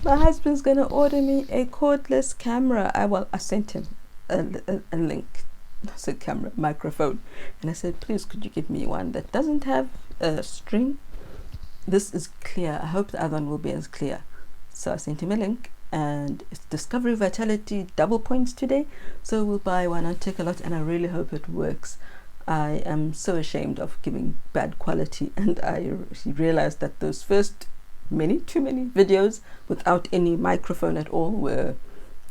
My husband's gonna order me a cordless camera. I sent him a link. I said camera, microphone, and I said, please, could you get me one that doesn't have a string? This is clear. I hope the other one will be as clear. So I sent him a link, and it's Discovery Vitality double points today. So we'll buy one and take a lot, and I really hope it works. I am so ashamed of giving bad quality, and I realized that those first too many videos without any microphone at all there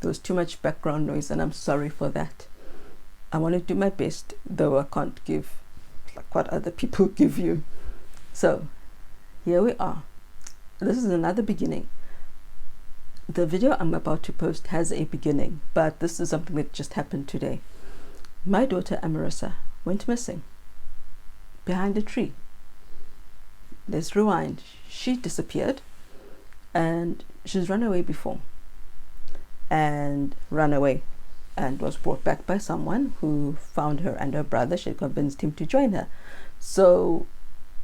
was too much background noise, and I'm sorry for that. I want to do my best, though I can't give like what other people give you. So here we are. This is another beginning. The video I'm about to post has a beginning, but this is something that just happened today. My daughter Amarissa went missing behind a tree. Let's rewind. She disappeared, and she's run away before, and was brought back by someone who found her and her brother. She convinced him to join her. So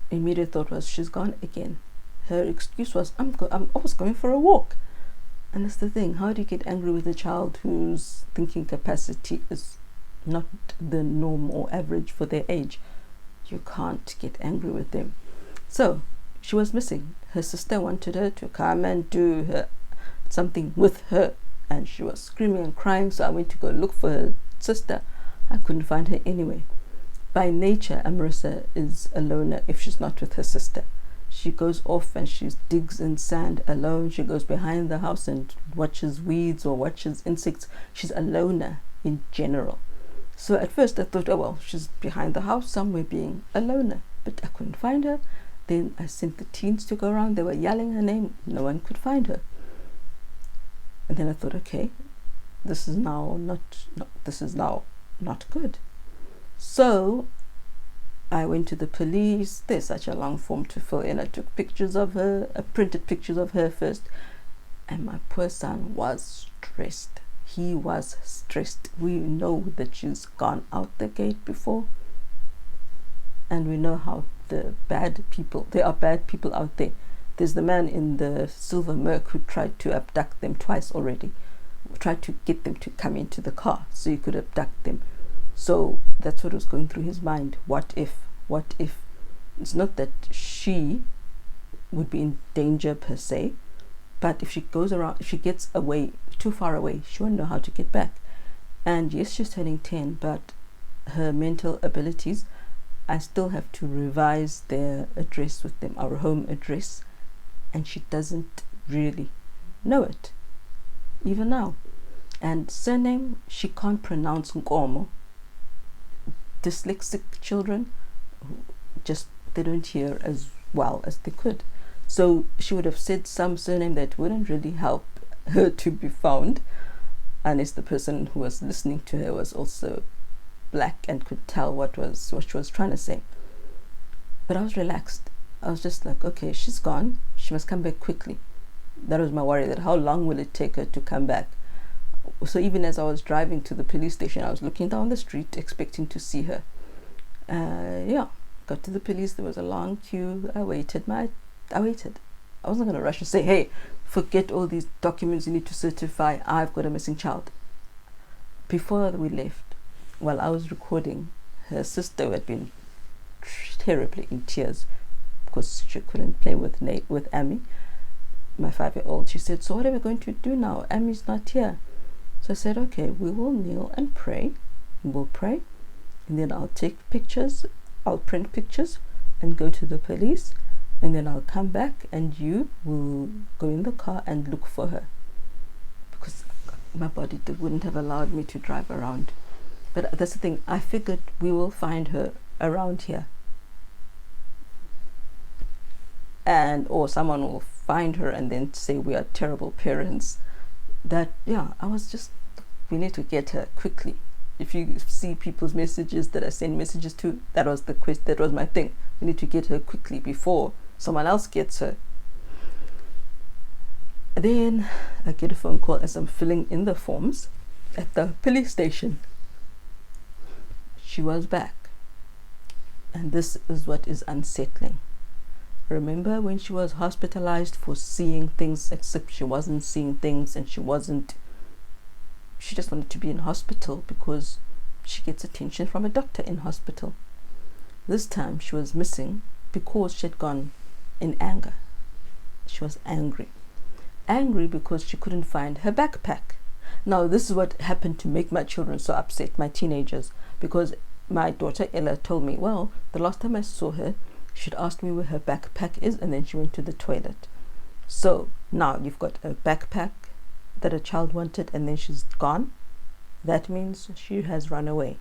immediate thought was, she's gone again. Her excuse was, I was going for a walk. And that's the thing, how do you get angry with a child whose thinking capacity is not the norm or average for their age? You can't get angry with them. So she was missing. Her sister wanted her to come and do something with her, and she was screaming and crying. So I went to go look for her sister. I couldn't find her anyway. By nature, Amarissa is a loner if she's not with her sister. She goes off and she digs in sand alone. She goes behind the house and watches weeds or watches insects. She's a loner in general. So at first I thought, oh well, she's behind the house somewhere being a loner, but I couldn't find her. Then I sent the teens to go around. They were yelling her name. No one could find her. And then I thought, okay, this is now not good. So I went to the police. There's such a long form to fill in. I took pictures of her. I printed pictures of her first. And my poor son was stressed. He was stressed. We know that she's gone out the gate before. And we know how there are bad people out there. There's the man in the silver Merc who tried to abduct them twice already. Tried to get them to come into the car so he could abduct them. So that's what was going through his mind. What if? It's not that she would be in danger per se, but if she gets away, too far away, she won't know how to get back. And yes, she's turning 10, but her mental abilities, I still have to revise their address with them, our home address, and she doesn't really know it, even now. And surname, she can't pronounce Nkomo. Dyslexic children, they don't hear as well as they could. So she would have said some surname that wouldn't really help her to be found, unless the person who was listening to her was also black and could tell what she was trying to say. But I was relaxed. I was just like, okay, she's gone. She must come back quickly. That was my worry, that how long will it take her to come back? So even as I was driving to the police station, I was looking down the street expecting to see her. Got to the police. There was a long queue. I waited. I wasn't going to rush and say, hey, forget all these documents you need to certify. I've got a missing child. Before we left, while I was recording, her sister had been terribly in tears because she couldn't play with Amy, my 5-year-old. She said, so what are we going to do now? Amy's not here. So I said, okay, we will kneel and pray. We'll pray, and then I'll take pictures. I'll print pictures and go to the police, and then I'll come back and you will go in the car and look for her, because my body wouldn't have allowed me to drive around. But that's the thing, I figured we will find her around here, or someone will find her and then say we are terrible parents. We need to get her quickly. If you see people's messages that I send messages to, that was my thing. We need to get her quickly before someone else gets her. Then I get a phone call as I'm filling in the forms at the police station. She was back. And this is what is unsettling. Remember when she was hospitalized for seeing things, except she wasn't seeing things, and she just wanted to be in hospital because she gets attention from a doctor in hospital. This time she was missing because she had gone in anger. She was angry because she couldn't find her backpack. Now this is what happened to make my children so upset, my teenagers, because my daughter Ella told me, well, the last time I saw her, she'd asked me where her backpack is, and then she went to the toilet. So now you've got a backpack that a child wanted, and then she's gone. That means she has run away.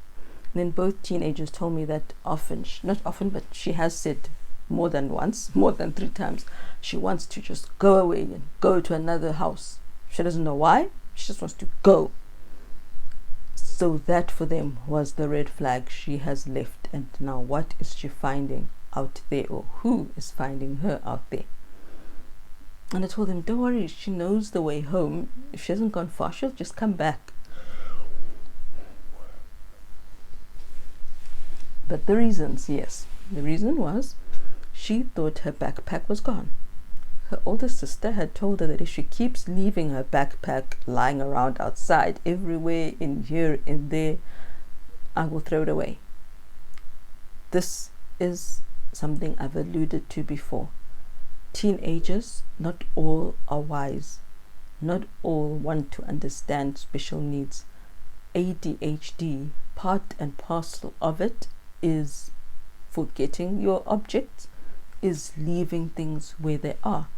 And then both teenagers told me that often, not often, but she has said more than once, more than 3 times, she wants to just go away and go to another house. She doesn't know why, she just wants to go. So that for them was the red flag. She has left, and now what is she finding out there, or who is finding her out there? And I told them, don't worry, she knows the way home. If she hasn't gone far, she'll just come back. But the reasons, yes, the reason was she thought her backpack was gone. Her older sister had told her that if she keeps leaving her backpack lying around outside, everywhere, in here, in there, I will throw it away. This is something I've alluded to before. Teenagers, not all are wise. Not all want to understand special needs. ADHD, part and parcel of it, is forgetting your objects, is leaving things where they are.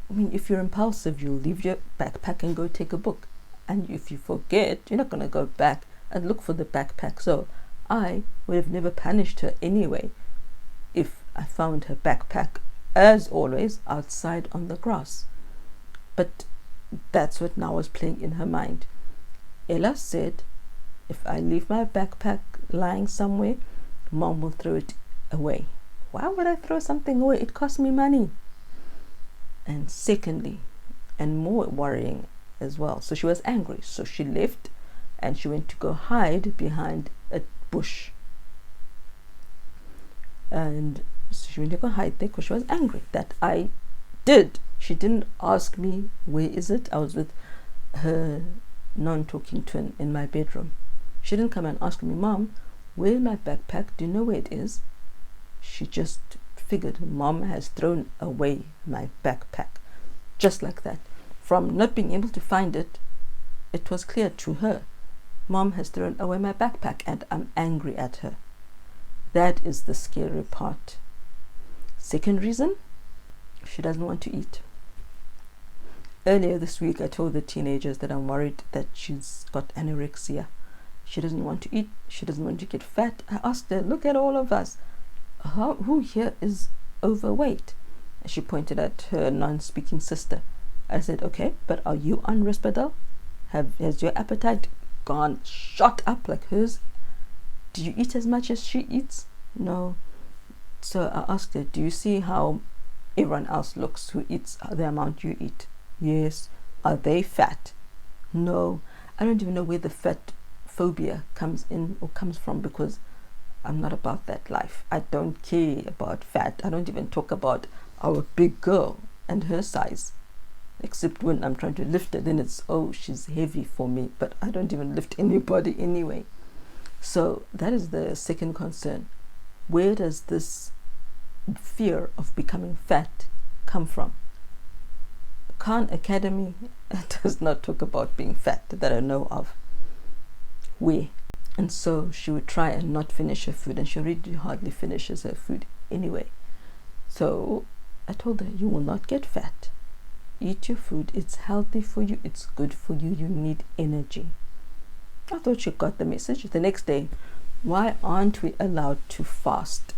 I mean, if you're impulsive, you'll leave your backpack and go take a book. And if you forget, you're not going to go back and look for the backpack. So I would have never punished her anyway if I found her backpack, as always, outside on the grass. But that's what now was playing in her mind. Ella said, if I leave my backpack lying somewhere, Mom will throw it away. Why would I throw something away? It costs me money. And secondly, and more worrying as well, so she was angry, so she left and she went to go hide behind a bush. And so she went to go hide there because she was angry. That I did. She didn't ask me, where is it? I was with her non-talking twin in my bedroom. She didn't come and ask me, Mom, where is my backpack? Do you know where it is? She just figured Mom has thrown away my backpack. Just like that. From not being able to find it, it was clear to her, Mom has thrown away my backpack, and I'm angry at her. That is the scary part. Second reason, she doesn't want to eat. Earlier this week, I told the teenagers that I'm worried that she's got anorexia. She doesn't want to eat. She doesn't want to get fat. I asked her, look at all of us. Who here is overweight? And she pointed at her non-speaking sister. I said, okay, but are you on Risperdal? Has your appetite gone shot up like hers? Do you eat as much as she eats? No. So I asked her, do you see how everyone else looks who eats the amount you eat? Yes. Are they fat? No. I don't even know where the fat phobia comes in or comes from, because I'm not about that life. I don't care about fat. I don't even talk about our big girl and her size, except when I'm trying to lift her, then it's, oh, she's heavy for me, but I don't even lift anybody anyway. So that is the second concern. Where does this fear of becoming fat come from? Khan Academy does not talk about being fat that I know of. Where? And so she would try and not finish her food, and she really hardly finishes her food anyway. So I told her, you will not get fat. Eat your food. It's healthy for you. It's good for you. You need energy. I thought she got the message. The next day, why aren't we allowed to fast?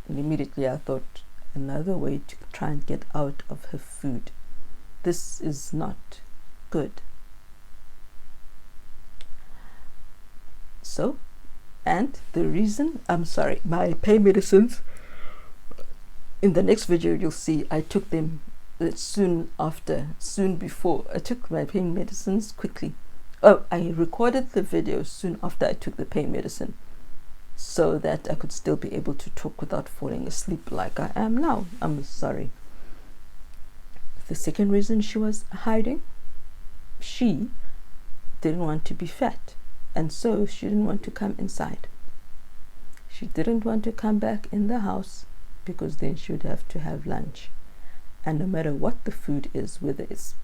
And immediately I thought, another way to try and get out of her food. This is not good. So, and the reason, my pain medicines, in the next video you'll see I took them soon before. I took my pain medicines quickly. Oh, I recorded the video soon after I took the pain medicine. so that I could still be able to talk without falling asleep like I am now. I'm sorry. The second reason she was hiding, she didn't want to be fat, and so she didn't want to come inside. She didn't want to come back in the house because then she would have to have lunch. And no matter what the food is, whether it's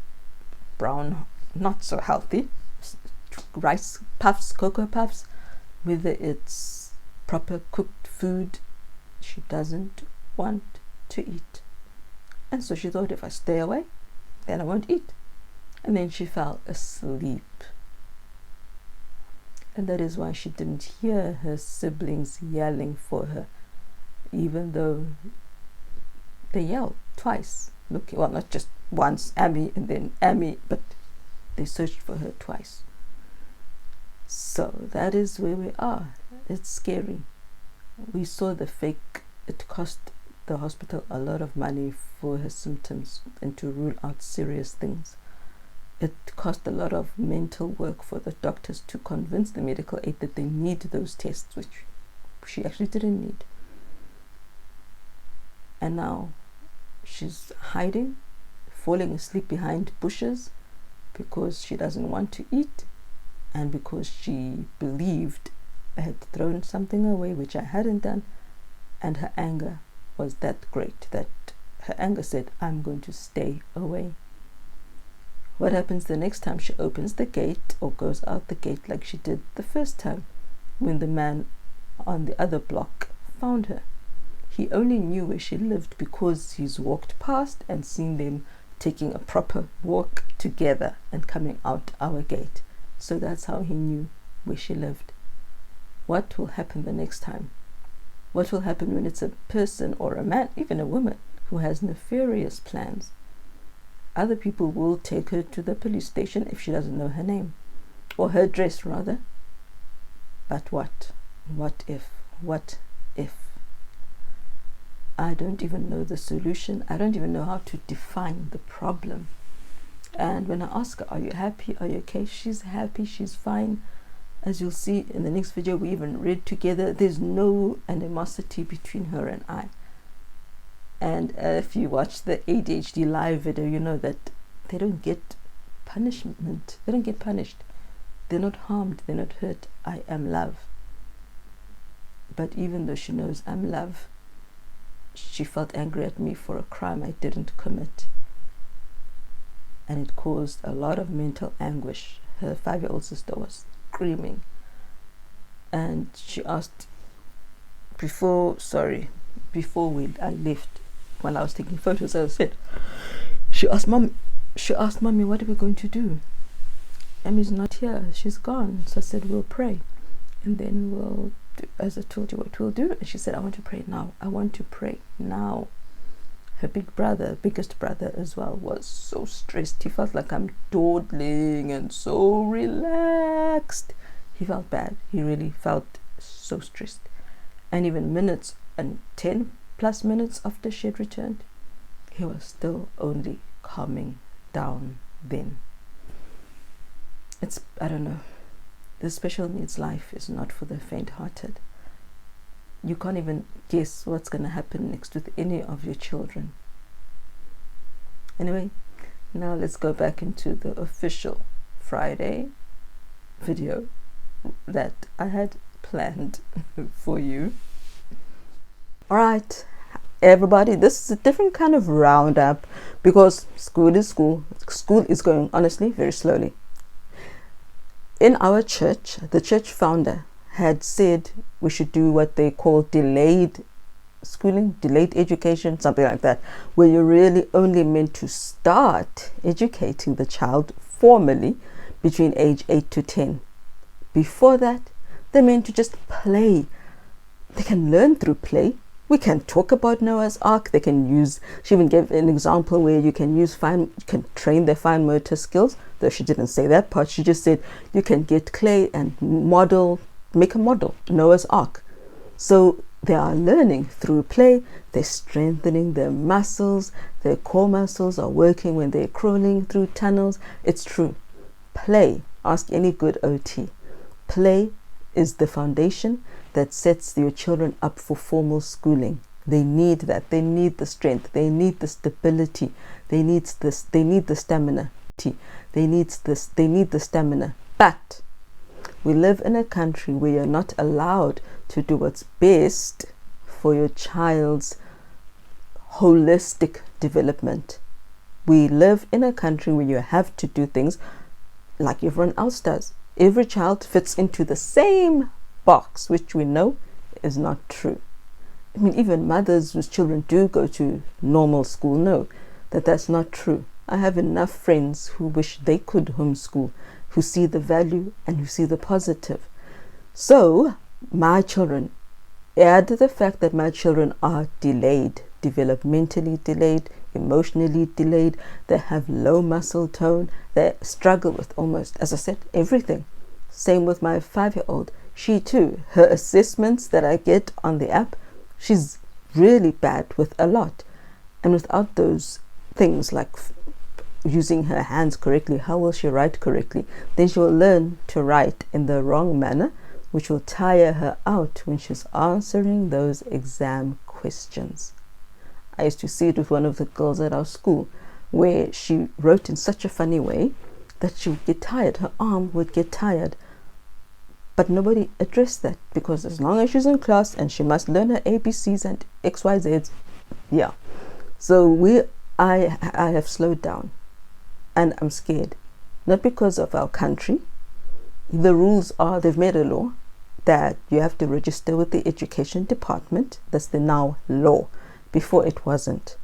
brown, not so healthy, rice puffs, cocoa puffs, whether it's proper cooked food, she doesn't want to eat. And so she thought, if I stay away, then I won't eat. And then she fell asleep. And that is why she didn't hear her siblings yelling for her, even though they yelled twice. Well, not just once, Amy and then Amy, but they searched for her twice. So that is where we are. It's scary. We saw the fake. It cost the hospital a lot of money for her symptoms and to rule out serious things. It cost a lot of mental work for the doctors to convince the medical aid that they need those tests, which she actually didn't need. And now she's hiding, falling asleep behind bushes because she doesn't want to eat, and because she believed I had thrown something away which I hadn't done, and her anger was that great that her anger said, I'm going to stay away. What happens the next time she opens the gate or goes out the gate like she did the first time when the man on the other block found her? He only knew where she lived because he's walked past and seen them taking a proper walk together and coming out our gate. So that's how he knew where she lived. What will happen the next time? What will happen when it's a person or a man, even a woman, who has nefarious plans? Other people will take her to the police station if she doesn't know her name, or her address rather. But what? What if? What if? I don't even know the solution. I don't even know how to define the problem. And when I ask her, are you happy? Are you okay? She's happy. She's fine. As you'll see in the next video, we even read together. There's no animosity between her and I. And if you watch the ADHD live video, you know that they don't get punishment. They don't get punished. They're not harmed. They're not hurt. I am love. But even though she knows I'm love, she felt angry at me for a crime I didn't commit. And it caused a lot of mental anguish. Her 5-year-old sister was screaming. And she asked, before I left, while I was taking photos, I said, she asked mommy, what are we going to do? Emmy's not here, she's gone. So I said, we'll pray, and then we'll do, as I told you what we'll do. And she said, I want to pray now. I want to pray now. Her biggest brother as well, was so stressed. He felt like I'm dawdling and so relaxed. He felt bad. He really felt so stressed. And even minutes and 10 plus minutes after she had returned, he was still only calming down then. I don't know. The special needs life is not for the faint-hearted. You can't even guess what's going to happen next with any of your children. Anyway, now let's go back into the official Friday video that I had planned for you. Alright, everybody, this is a different kind of roundup because school is school. School is going, honestly, very slowly. In our church, the church founder had said we should do what they call delayed schooling, delayed education, something like that, where you're really only meant to start educating the child formally between age 8 to 10. Before that, they're meant to just play. They can learn through play. We can talk about Noah's Ark. They can use, she even gave an example where you can train their fine motor skills, though she didn't say that part. She just said you can get clay and make a model, Noah's Ark. So they are learning through play. They're strengthening their muscles. Their core muscles are working when they're crawling through tunnels. It's true. Play. Ask any good OT. Play is the foundation that sets your children up for formal schooling. They need that. They need the strength. They need the stability. They need this. They need the stamina. They need this. They need the stamina. But we live in a country where you're not allowed to do what's best for your child's holistic development. We live in a country where you have to do things like everyone else does. Every child fits into the same box, which we know is not true. I mean, even mothers whose children do go to normal school know that that's not true. I have enough friends who wish they could homeschool, who see the value and who see the positive. So, my children, add the fact that my children are delayed, developmentally delayed, emotionally delayed, they have low muscle tone, they struggle with almost, as I said, everything. Same with my 5-year-old. She too, her assessments that I get on the app, she's really bad with a lot. And without those things like using her hands correctly, how will she write correctly? Then she will learn to write in the wrong manner, which will tire her out when she's answering those exam questions. I used to see it with one of the girls at our school, where she wrote in such a funny way that she would get tired, her arm would get tired. But nobody addressed that, because as long as she's in class and she must learn her ABCs and XYZs, yeah. So I have slowed down, and I'm scared, not because of our country. The rules are, they've made a law that you have to register with the education department. That's the now law. Before it wasn't.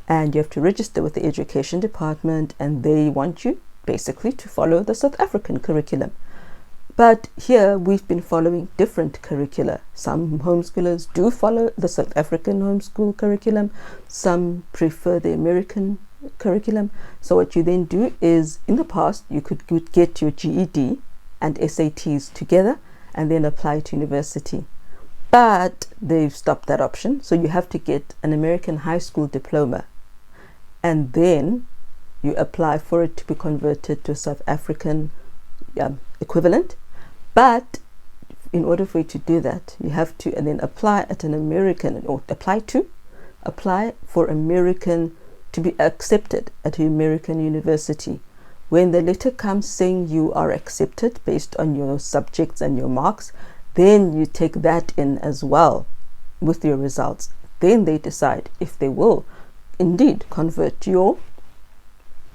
And you have to register with the education department, and they want you basically to follow the South African curriculum. But here we've been following different curricula. Some homeschoolers do follow the South African homeschool curriculum. Some prefer the American curriculum. So what you then do is, in the past, you could get your GED and SATs together and then apply to university. But they've stopped that option. So you have to get an American high school diploma, and then you apply for it to be converted to a South African equivalent. But in order for you to do that, you have to and then apply at an American, or apply for American, to be accepted at an American university. When the letter comes saying you are accepted based on your subjects and your marks, then you take that in as well with your results. Then they decide if they will indeed convert your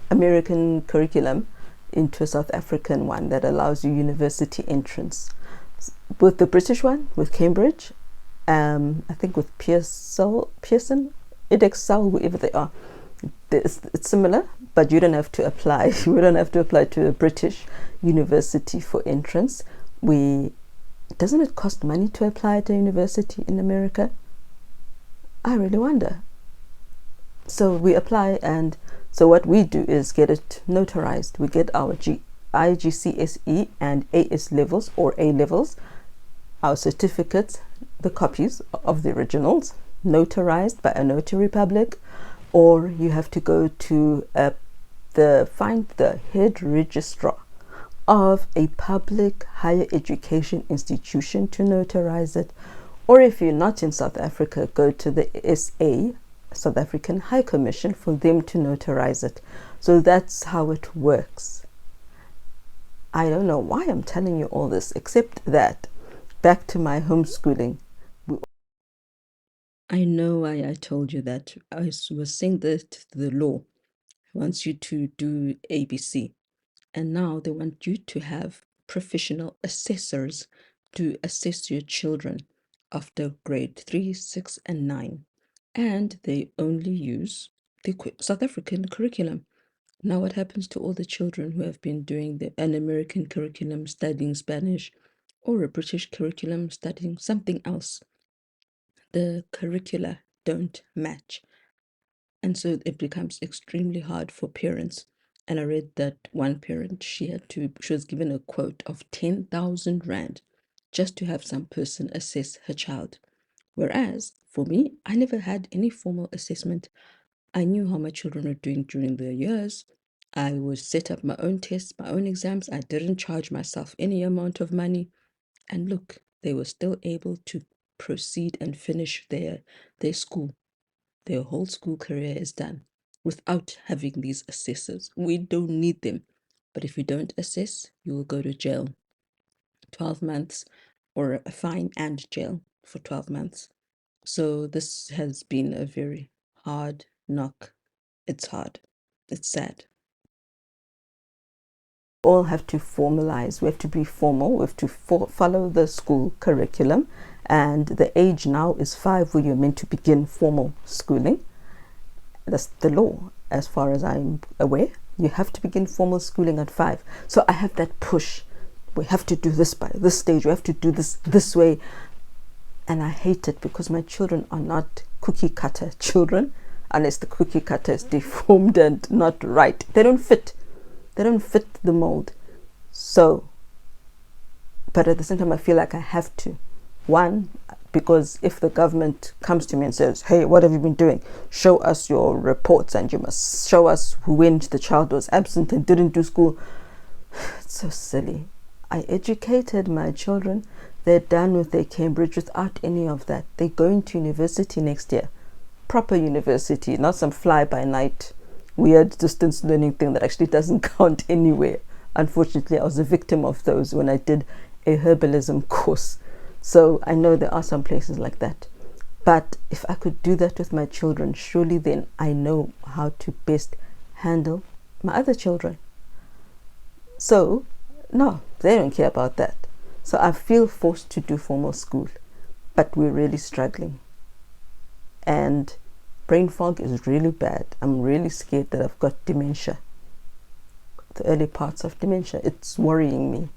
American curriculum into a South African one that allows you university entrance. With the British one, with Cambridge, I think with Pearson, Edexcel, whoever they are, it's similar, but you don't have to apply. We don't have to apply to a British university for entrance. Doesn't it cost money to apply at a university in America? I really wonder. So we apply, and so what we do is get it notarized. We get our IGCSE and AS levels, or A levels, our certificates, the copies of the originals, notarized by a notary public, or you have to go to find the head registrar of a public higher education institution to notarize it. Or if you're not in South Africa, go to the SA, South African High Commission, for them to notarize it. So that's how it works. I don't know why I'm telling you all this, except that back to my homeschooling. I know why I told you that. I was saying that the law wants you to do ABC, and now they want you to have professional assessors to assess your children after grade 3, 6, and 9. And they only use the South African curriculum. Now, what happens to all the children who have been doing an American curriculum studying Spanish, or a British curriculum studying something else? The curricula don't match. And so it becomes extremely hard for parents. And I read that one parent, she was given a quote of 10,000 Rand just to have some person assess her child. Whereas for me, I never had any formal assessment. I knew how my children were doing during the years. I would set up my own tests, my own exams. I didn't charge myself any amount of money. And look, they were still able to proceed and finish their school. Their whole school career is done without having these assessors. We don't need them. But if you don't assess, you will go to jail. 12 months or a fine and jail for 12 months. So this has been a very hard knock. It's hard. It's sad. All have to formalize. We have to be formal. We have to follow the school curriculum. And the age now is 5 where you're meant to begin formal schooling. That's the law, as far as I'm aware. You have to begin formal schooling at 5. So I have that push. We have to do this by this stage. We have to do this way. And I hate it because my children are not cookie cutter children, unless the cookie cutter is deformed and not right. They don't fit. They don't fit the mold. So, but at the same time, I feel like I have to. One, because if the government comes to me and says, hey, what have you been doing? Show us your reports and you must show us when the child was absent and didn't do school. It's so silly. I educated my children. They're done with their Cambridge without any of that. They're going to university next year. Proper university, not some fly-by-night weird distance learning thing that actually doesn't count anywhere. Unfortunately, I was a victim of those when I did a herbalism course. So I know there are some places like that. But if I could do that with my children, surely then I know how to best handle my other children. So, no, they don't care about that. So I feel forced to do formal school, but we're really struggling. And brain fog is really bad. I'm really scared that I've got dementia. The early parts of dementia. It's worrying me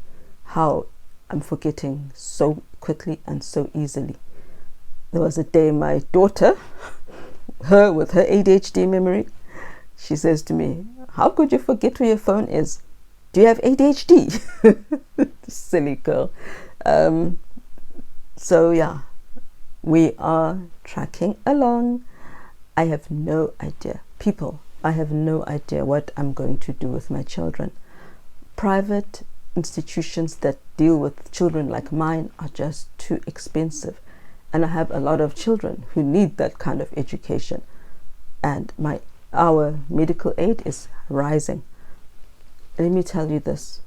how I'm forgetting so quickly and so easily. There was a day my daughter, her with her ADHD memory, she says to me, how could you forget where your phone is? Do you have ADHD? Silly girl. So yeah, we are tracking along. I have no idea. People, I have no idea what I'm going to do with my children. Private institutions that deal with children like mine are just too expensive. And I have a lot of children who need that kind of education. And our medical aid is rising. Let me tell you this.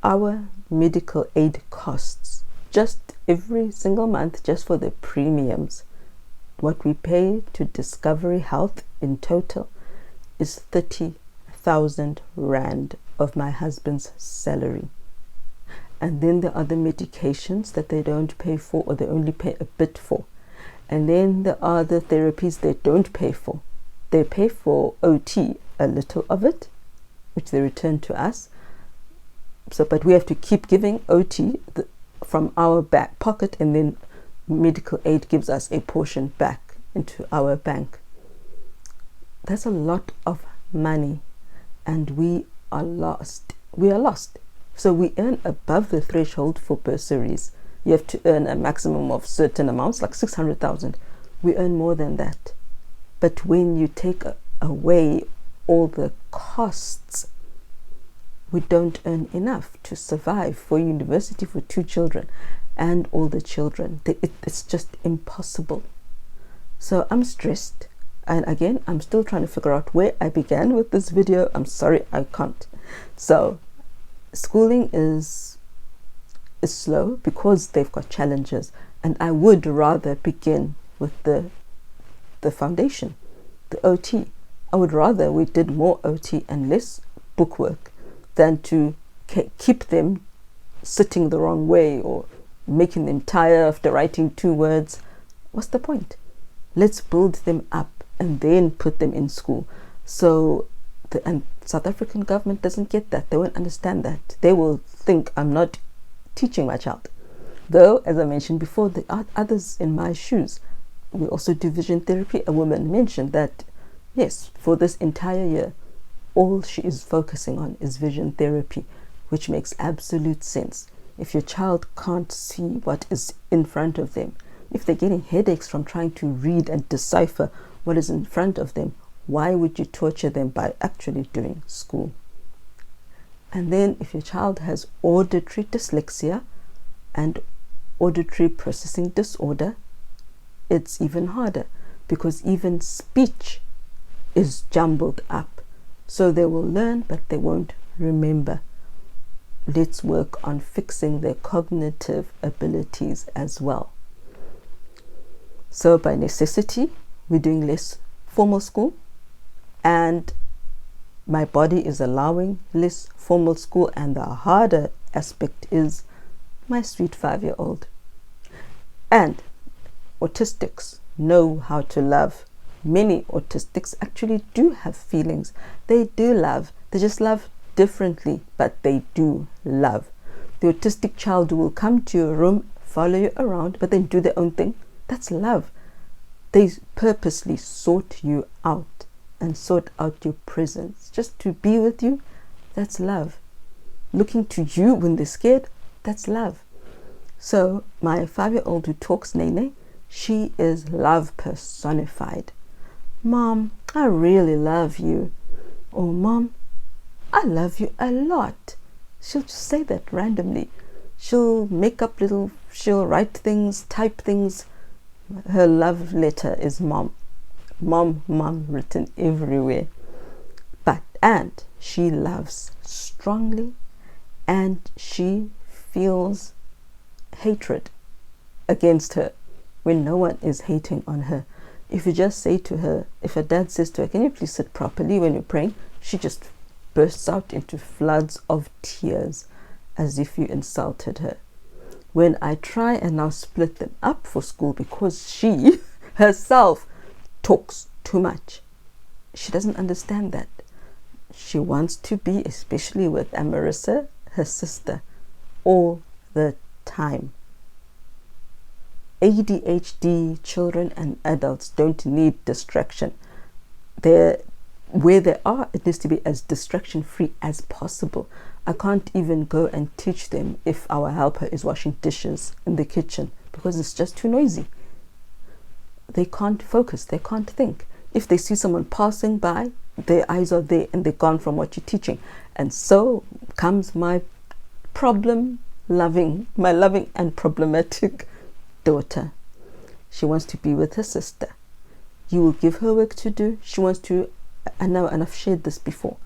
Our medical aid costs just every single month, just for the premiums, what we pay to Discovery Health in total is 30,000 Rand of my husband's salary. And then there are the medications that they don't pay for, or they only pay a bit for. And then there are the therapies they don't pay for. They pay for OT, a little of it, which they return to us. So, but we have to keep giving OT from our back pocket, and then medical aid gives us a portion back into our bank. That's a lot of money, and we are lost. We are lost. So we earn above the threshold for bursaries. You have to earn a maximum of certain amounts, like 600,000. We earn more than that. But when you take away all the costs, we don't earn enough to survive for university for 2 children and all the children. It's just impossible. So I'm stressed. And again, I'm still trying to figure out where I began with this video. I'm sorry, I can't. So schooling is slow because they've got challenges. And I would rather begin with the foundation, the OT. I would rather we did more OT and less bookwork than to keep them sitting the wrong way or making them tired after writing 2 words. What's the point? Let's build them up and then put them in school. So and South African government doesn't get that. They won't understand that. They will think I'm not teaching my child. Though, as I mentioned before, there are others in my shoes. We also do vision therapy. A woman mentioned that, yes, for this entire year, all she is focusing on is vision therapy, which makes absolute sense. If your child can't see what is in front of them, if they're getting headaches from trying to read and decipher what is in front of them, why would you torture them by actually doing school? And then if your child has auditory dyslexia, and auditory processing disorder, it's even harder, because even speech is jumbled up. So they will learn, but they won't remember. Let's work on fixing their cognitive abilities as well. So by necessity, we're doing less formal school, and my body is allowing less formal school, and the harder aspect is my sweet 5-year-old. And autistics know how to love. Many autistics actually do have feelings. They do love. They just love differently, but they do love. The autistic child will come to your room, follow you around, but then do their own thing. That's love. They purposely sought you out and sought out your presence just to be with you. That's love. Looking to you when they're scared, that's love. So my 5-year-old who talks Nene, she is love personified. Mom, I really love you. Or Mom, I love you a lot. She'll just say that randomly. She'll she'll write things, type things. Her love letter is Mom. Mom, Mom written everywhere. And she loves strongly, and she feels hatred against her when no one is hating on her. If you just say to her, if her dad says to her, can you please sit properly when you're praying, she just bursts out into floods of tears as if you insulted her. When I try and now split them up for school, because she herself talks too much, she doesn't understand that. She wants to be, especially with Amarissa, her sister, all the time. ADHD children and adults don't need distraction. Where they are, it needs to be as distraction free as possible. I can't even go and teach them if our helper is washing dishes in the kitchen, because it's just too noisy. They can't focus, they can't think. If they see someone passing by, their eyes are there and they're gone from what you're teaching. And so comes my loving and problematic daughter. She wants to be with her sister. You will give her work to do. She wants to, I know, and I've shared this before,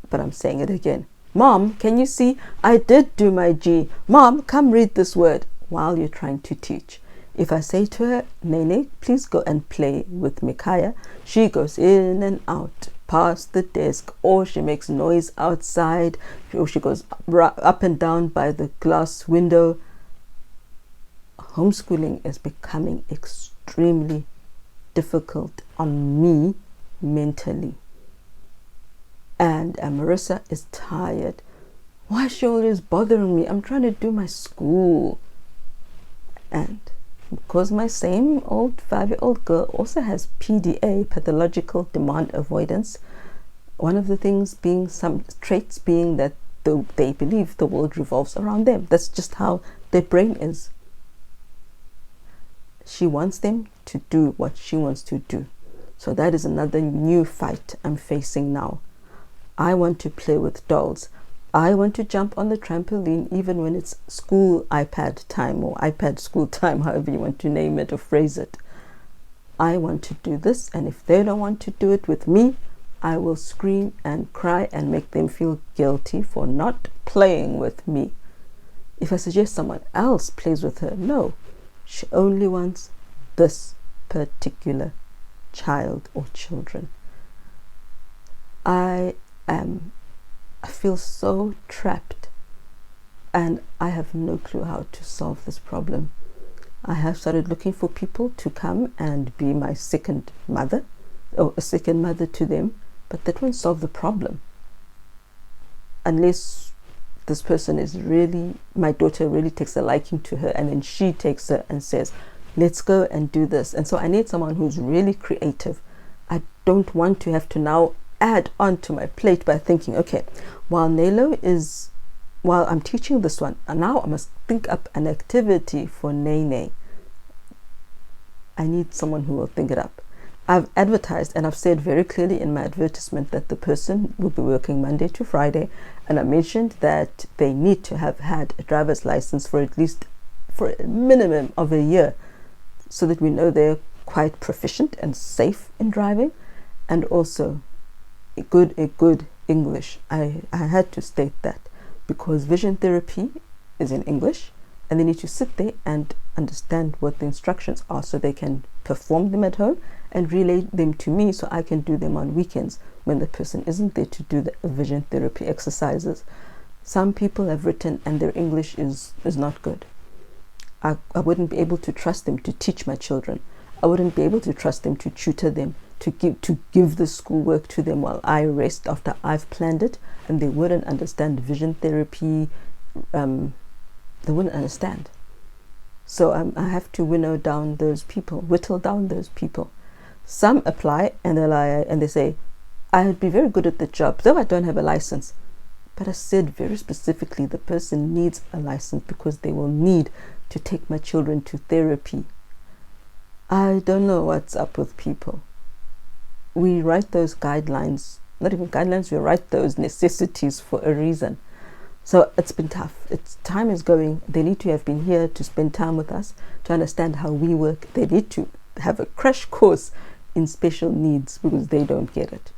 but I'm saying it again. Mom, can you see? I did do my G. Mom, come read this word, while you're trying to teach. If I say to her, Nene, please go and play with Micaiah, she goes in and out, past the desk, or she makes noise outside, or she goes up and down by the glass window. Homeschooling is becoming extremely difficult on me mentally. And Amarissa is tired. Why is she always bothering me? I'm trying to do my school. And because my same old 5-year-old girl also has PDA, pathological demand avoidance, one of the things being, some traits being that they believe the world revolves around them. That's just how their brain is. She wants them to do what she wants to do. So that is another new fight I'm facing now. I want to play with dolls. I want to jump on the trampoline even when it's school iPad time or iPad school time, however you want to name it or phrase it. I want to do this, and if they don't want to do it with me, I will scream and cry and make them feel guilty for not playing with me. If I suggest someone else plays with her, no, she only wants this particular child or children. I feel so trapped, and I have no clue how to solve this problem. I have started looking for people to come and be my second mother, or a second mother to them, but that won't solve the problem unless this person is really, my daughter really takes a liking to her, and then she takes her and says, let's go and do this. And so I need someone who's really creative. I don't want to have to now add on to my plate by thinking, okay, while I'm teaching this one, and now I must think up an activity for Nene. I need someone who will think it up. I've advertised and I've said very clearly in my advertisement that the person will be working Monday to Friday, and I mentioned that they need to have had a driver's license for at least for a minimum of a year, so that we know they're quite proficient and safe in driving, and also a good English. I had to state that because vision therapy is in English, and they need to sit there and understand what the instructions are so they can perform them at home and relay them to me so I can do them on weekends when the person isn't there to do the vision therapy exercises. Some people have written and their English is not good. I wouldn't be able to trust them to teach my children. I wouldn't be able to trust them to tutor them, to give the schoolwork to them while I rest after I've planned it, and they wouldn't understand vision therapy. They wouldn't understand. So I have to whittle down those people. Some apply and they say, I would be very good at the job, though I don't have a license. But I said very specifically, the person needs a license because they will need to take my children to therapy. I don't know what's up with people. We write those guidelines, not even guidelines, we write those necessities for a reason. So it's been tough. Time is going. They need to have been here to spend time with us, to understand how we work. They need to have a crash course in special needs because they don't get it.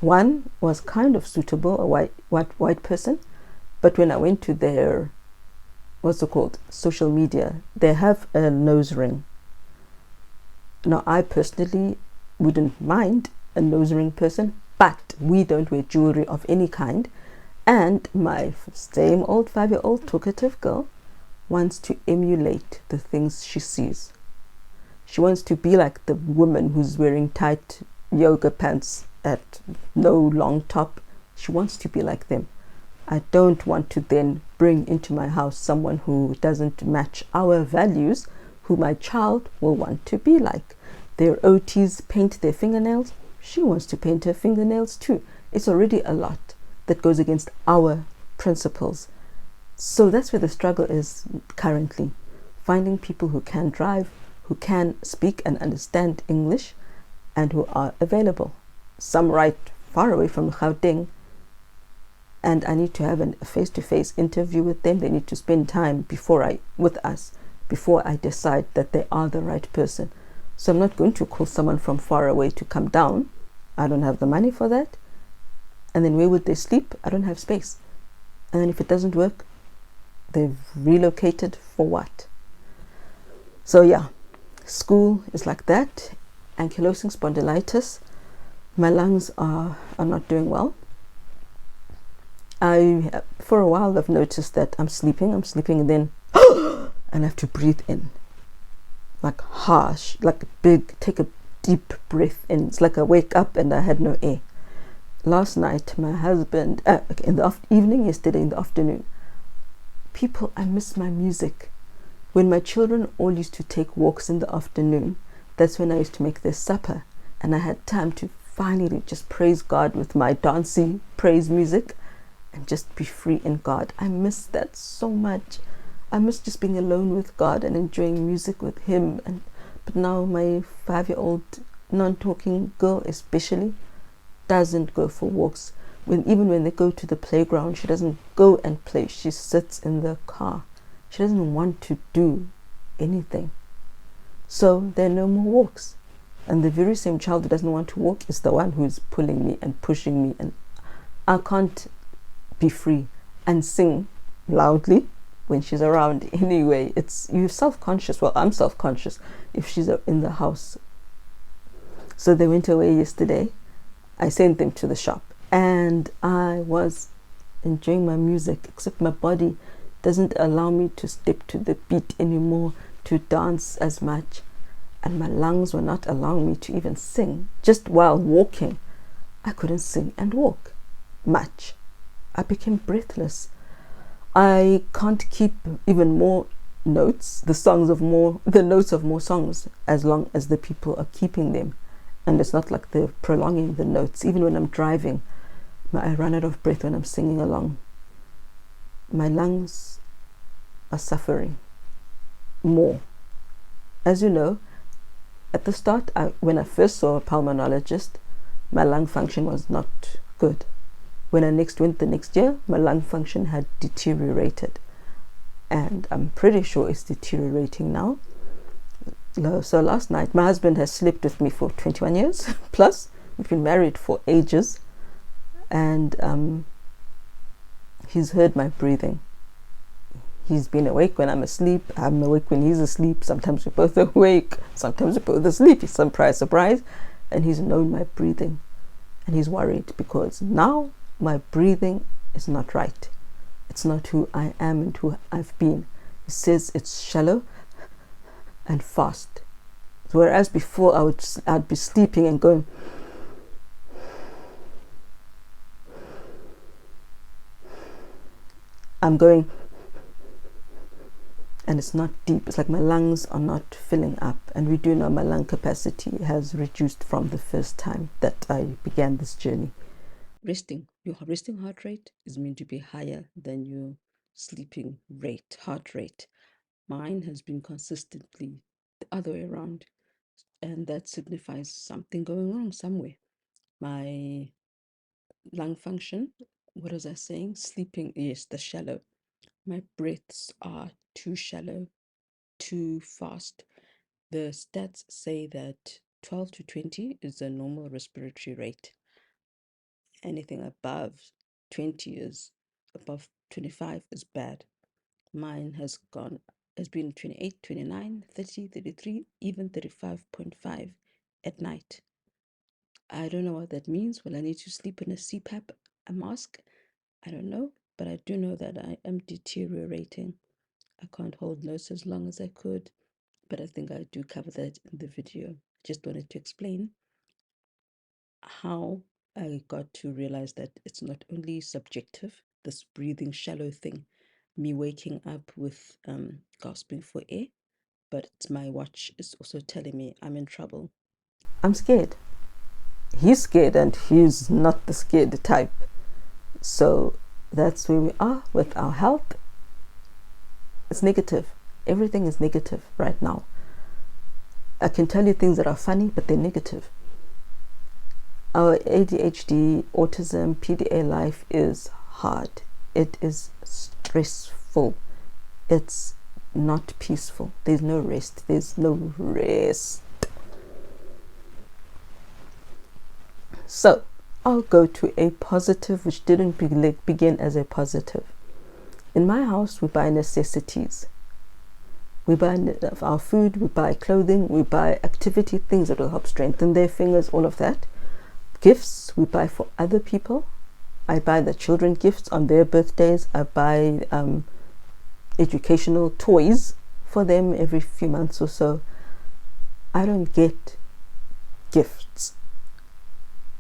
One was kind of suitable, a white person, but when I went to their, social media, they have a nose ring. Now, I personally wouldn't mind a nose ring person, but we don't wear jewelry of any kind. And my same old 5-year-old talkative girl wants to emulate the things she sees. She wants to be like the woman who's wearing tight yoga pants at no long top. She wants to be like them. I don't want to then bring into my house someone who doesn't match our values, who my child will want to be like. Their OTs paint their fingernails. She wants to paint her fingernails too. It's already a lot that goes against our principles. So that's where the struggle is currently. Finding people who can drive, who can speak and understand English, and who are available. Some right far away from Gauteng, and I need to have a face-to-face interview with them. They need to spend time with us before I decide that they are the right person. So I'm not going to call someone from far away to come down. I don't have the money for that. And then where would they sleep? I don't have space. And then if it doesn't work, they've relocated for what? So yeah, school is like that. Ankylosing spondylitis. My lungs are not doing well. For a while I've noticed that I'm sleeping and then and I have to breathe in. Like harsh, like take a deep breath in. It's like I wake up and I had no air. Last night, my husband, in the evening, yesterday in the afternoon, I miss my music. When my children all used to take walks in the afternoon, that's when I used to make their supper, and I had time to finally just praise God with my dancing praise music and just be free in God. I miss that so much. I miss just being alone with God and enjoying music with Him. But now my 5-year-old non-talking girl especially doesn't go for walks. Even when they go to the playground, she doesn't go and play. She sits in the car. She doesn't want to do anything. So there are no more walks. And the very same child who doesn't want to walk is the one who's pulling me and pushing me. And I can't be free and sing loudly when she's around anyway. You're self-conscious. Well, I'm self-conscious if she's in the house. So they went away yesterday. I sent them to the shop and I was enjoying my music, except my body doesn't allow me to step to the beat anymore, to dance as much, and my lungs were not allowing me to even sing. Just while walking, I couldn't sing and walk much. I became breathless. I can't keep even more notes, the notes of more songs, as long as the people are keeping them. And it's not like they're prolonging the notes. Even when I'm driving, I run out of breath when I'm singing along. My lungs are suffering more. As you know, At the start, when I first saw a pulmonologist, my lung function was not good. When I next went the next year, my lung function had deteriorated, and I'm pretty sure it's deteriorating now. So last night, my husband has slept with me for 21 years plus. We've been married for ages, and he's heard my breathing. He's been awake when I'm asleep. I'm awake when he's asleep. Sometimes we're both awake. Sometimes we're both asleep. Surprise, surprise. And he's known my breathing. And he's worried because now my breathing is not right. It's not who I am and who I've been. He says it's shallow and fast. Whereas before I'd be sleeping and going, I'm going, and it's not deep. It's like my lungs are not filling up. And we do know my lung capacity has reduced from the first time that I began this journey. Your resting heart rate is meant to be higher than your sleeping rate, heart rate. Mine has been consistently the other way around, and that signifies something going wrong somewhere. My lung function, what was I saying? Sleeping, yes, the shallow. My breaths are too shallow, too fast. The stats say that 12 to 20 is a normal respiratory rate. Anything above 20 is, above 25 is bad. Mine has been 28, 29, 30, 33, even 35.5 at night. I don't know what that means. Will I need to sleep in a CPAP, a mask? I don't know, but I do know that I am deteriorating. I can't hold notes as long as I could, but I think I do cover that in the video. Just wanted to explain how I got to realize that it's not only subjective, this breathing shallow thing, me waking up with gasping for air, but my watch is also telling me I'm in trouble. I'm scared. He's scared, and he's not the scared type. So that's where we are with our health. It's negative. Everything is negative right now. I can tell you things that are funny, but they're negative. Our ADHD, autism, PDA life is hard. It is stressful. It's not peaceful. There's no rest. There's no rest. So I'll go to a positive, which didn't begin as a positive. In my house, we buy necessities. We buy our food, we buy clothing, we buy activity, things that will help strengthen their fingers, all of that. Gifts, we buy for other people. I buy the children gifts on their birthdays. I buy educational toys for them every few months or so. I don't get gifts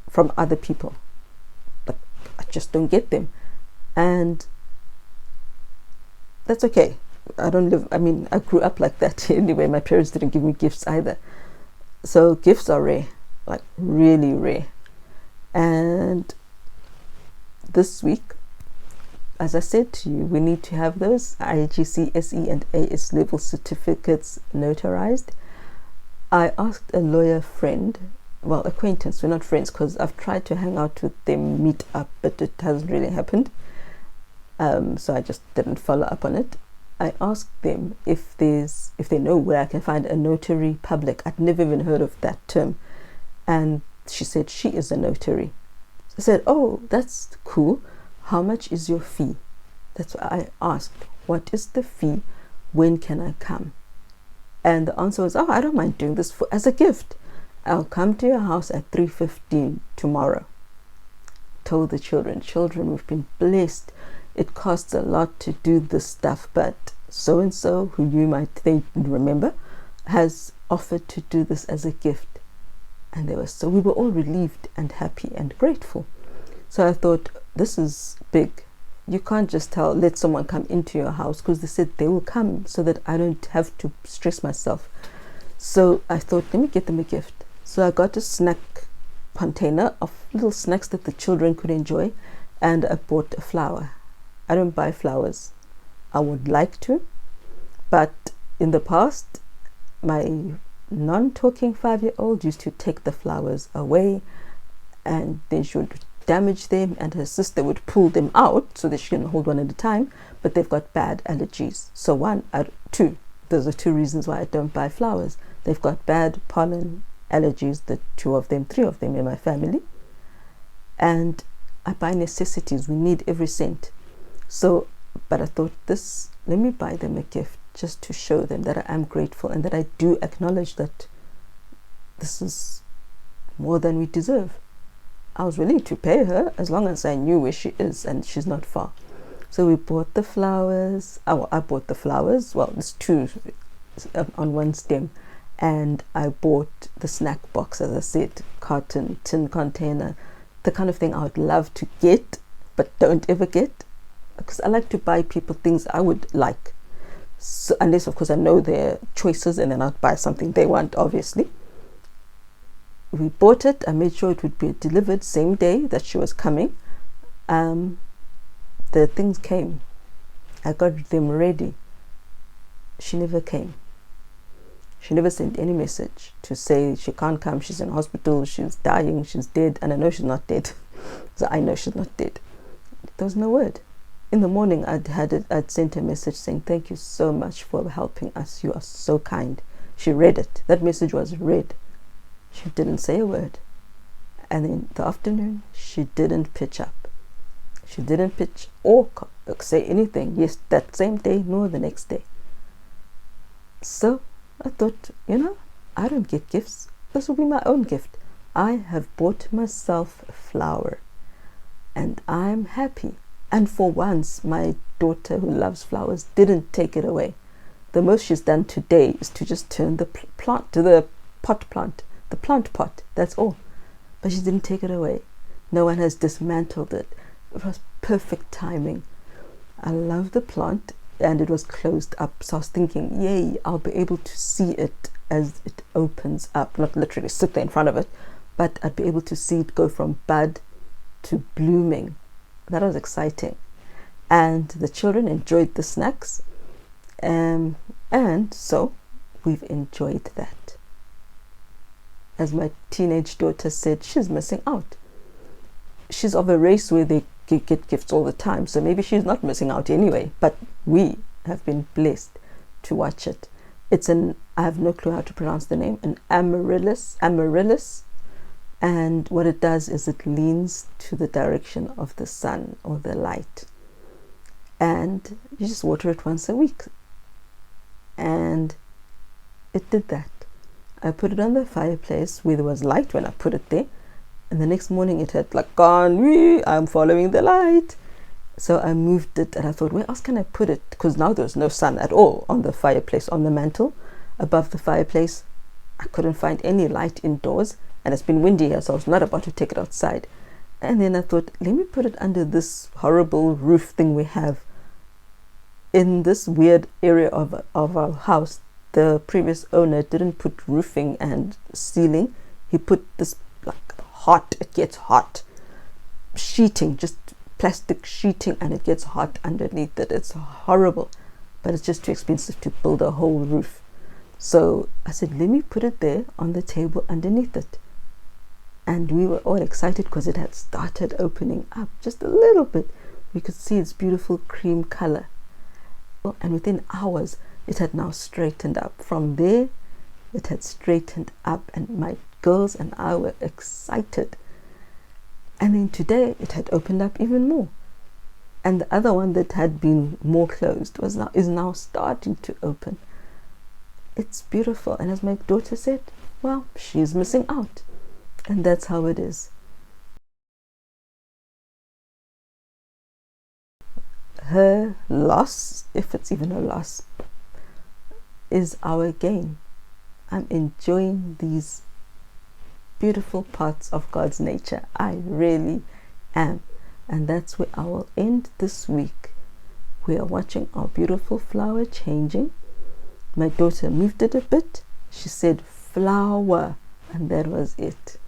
from other people, but I just don't get them, and that's okay. I grew up like that anyway. My parents didn't give me gifts either, so gifts are rare, like really rare. And this week, as I said to you, we need to have those IGC, SE and AS level certificates notarized. I asked a lawyer friend, well, acquaintance, we're not friends because I've tried to hang out with them, meet up, but it hasn't really happened. So I just didn't follow up on it. I asked them if they know where I can find a notary public. I'd never even heard of that term. And she said she is a notary. I said, oh, that's cool. How much is your fee? That's what I asked. What is the fee? When can I come? And the answer was, oh, I don't mind doing this as a gift. I'll come to your house at 3:15 tomorrow. Told the children, we've been blessed. It costs a lot to do this stuff, but so-and-so, who you might think remember, has offered to do this as a gift. And we were all relieved and happy and grateful. So I thought, this is big. You can't just let someone come into your house, because they said they will come so that I don't have to stress myself. So I thought, let me get them a gift. So I got a snack container of little snacks that the children could enjoy, and I bought a flower. I don't buy flowers. I would like to, but in the past, my non-talking 5-year-old used to take the flowers away, and then she would damage them, and her sister would pull them out so that she can hold one at a time, but they've got bad allergies. So those are two reasons why I don't buy flowers. They've got bad pollen allergies, the three of them in my family, and I buy necessities. We need every cent. So, but I thought, let me buy them a gift just to show them that I am grateful and that I do acknowledge that this is more than we deserve. I was willing to pay her as long as I knew where she is and she's not far. So we bought the flowers. I bought the flowers. Well, it's two on one stem. And I bought the snack box, as I said, carton, tin container, the kind of thing I would love to get but don't ever get, because I like to buy people things I would like. So, unless, of course, I know their choices, and then I'd buy something they want, obviously. We bought it. I made sure it would be delivered same day that she was coming. The things came. I got them ready. She never came. She never sent any message to say she can't come, she's in hospital, she's dying, she's dead, and I know she's not dead. So I know she's not dead. There was no word. In the morning, I'd sent a message saying, "Thank you so much for helping us. You are so kind." She read it. That message was read. She didn't say a word. And in the afternoon, she didn't pitch up. She didn't pitch or say anything. Yes, that same day, nor the next day. So I thought, I don't get gifts. This will be my own gift. I have bought myself a flower, and I'm happy. And for once, my daughter, who loves flowers, didn't take it away. The most she's done today is to just turn the plant to the plant pot. That's all. But she didn't take it away. No one has dismantled it. It was perfect timing. I love the plant, and it was closed up. So I was thinking, yay, I'll be able to see it as it opens up. Not literally sit there in front of it, but I'd be able to see it go from bud to blooming. That was exciting. And the children enjoyed the snacks. And so we've enjoyed that. As my teenage daughter said, she's missing out. She's of a race where they get gifts all the time, so maybe she's not missing out anyway, but we have been blessed to watch it. I have no clue how to pronounce the name, an amaryllis, and what it does is it leans to the direction of the sun or the light, and you just water it once a week, and it did that. I put it on the fireplace where there was light when I put it there, and the next morning it had gone, I'm following the light. So I moved it, and I thought, where else can I put it? Because now there's no sun at all on the fireplace, on the mantle above the fireplace. I couldn't find any light indoors, and it's been windy here, so I was not about to take it outside. And then I thought, let me put it under this horrible roof thing we have in this weird area of our house. The previous owner didn't put roofing and ceiling. He put this it gets hot sheeting, just plastic sheeting, and it gets hot underneath it. It's horrible, but it's just too expensive to build a whole roof. So I said, let me put it there on the table underneath it. And we were all excited because it had started opening up just a little bit. We could see its beautiful cream color. And within hours, it had now straightened up. From there, it had straightened up, and my girls and I were excited. And then today, it had opened up even more. And the other one that had been more closed is now starting to open. It's beautiful. And as my daughter said, well, she's missing out. And that's how it is. Her loss, if it's even a loss, is our gain. I'm enjoying these beautiful parts of God's nature. I really am. And that's where I will end this week. We are watching our beautiful flower changing. My daughter moved it a bit. She said flower, and that was it.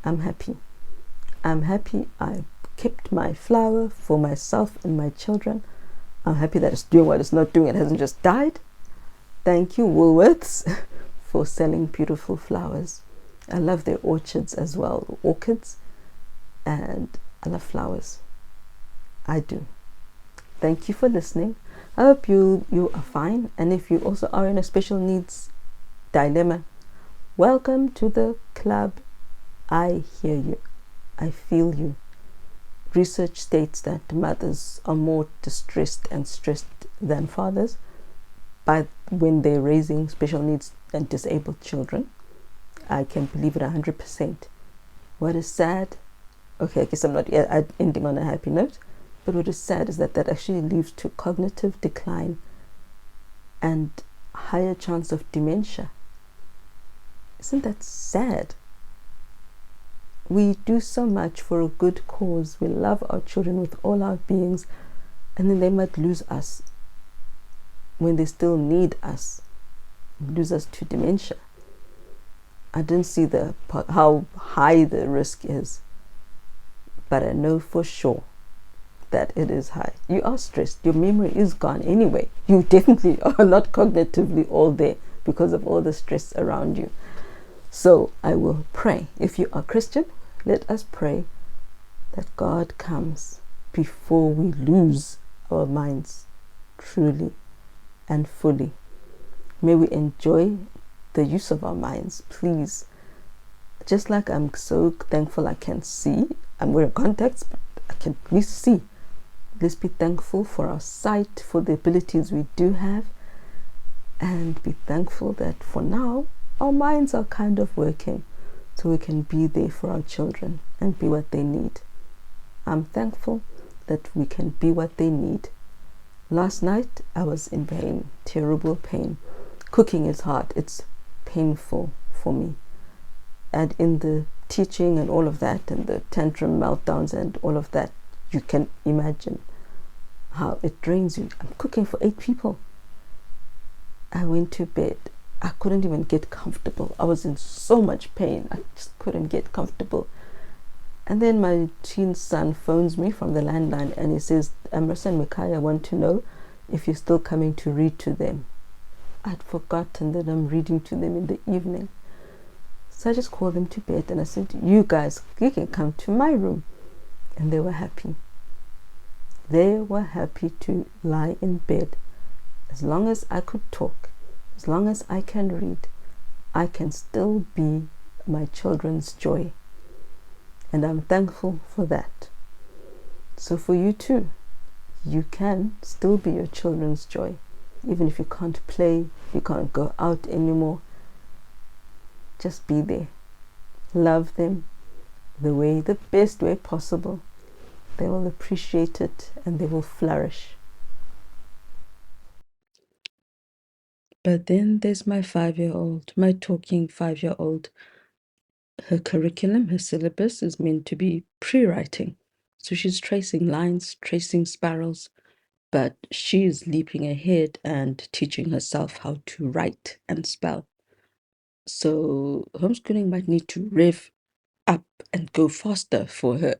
I'm happy. I'm happy I kept my flower for myself and my children. I'm happy that it's doing what it's not doing. It hasn't just died. Thank you, Woolworths, for selling beautiful flowers. I love their orchards as well, orchids, and I love flowers. I do. Thank you for listening. I hope you are fine, and if you also are in a special needs dilemma, welcome to the club. I hear you. I feel you. Research states that mothers are more distressed and stressed than fathers when they're raising special needs and disabled children. I can believe it 100%. What is sad, okay, I guess I'm not ending on a happy note, but what is sad is that actually leads to cognitive decline and higher chance of dementia. Isn't that sad? We do so much for a good cause. We love our children with all our beings, and then they might lose us when they still need us, lose us to dementia. I didn't see how high the risk is, but I know for sure that it is high. You are stressed. Your memory is gone anyway. You definitely are not cognitively all there because of all the stress around you. So I will pray. If you are Christian, let us pray that God comes before we lose our minds truly and fully. May we enjoy the use of our minds, please. Just like I'm so thankful I can see. I'm wearing contacts, but I can at least see. Let's be thankful for our sight, for the abilities we do have, and be thankful that for now our minds are kind of working so we can be there for our children and be what they need. I'm thankful that we can be what they need. Last night I was in pain, terrible pain. Cooking is hard. It's painful for me. And in the teaching and all of that, and the tantrum meltdowns and all of that, you can imagine how it drains you. I'm cooking for 8 people. I went to bed. I couldn't even get comfortable. I was in so much pain. I just couldn't get comfortable. And then my teen son phones me from the landline and he says, Emerson and Micaiah want to know if you're still coming to read to them. I'd forgotten that I'm reading to them in the evening. So I just called them to bed and I said, you guys, you can come to my room. And they were happy. They were happy to lie in bed. As long as I could talk, as long as I can read, I can still be my children's joy. And I'm thankful for that. So for you too, you can still be your children's joy. Even if you can't play, you can't go out anymore, just be there. Love them the best way possible. They will appreciate it and they will flourish. But then there's my 5-year-old, my talking 5-year-old. Her curriculum, her syllabus is meant to be pre-writing. So she's tracing lines, tracing spirals, but she is leaping ahead and teaching herself how to write and spell. So homeschooling might need to rev up and go faster for her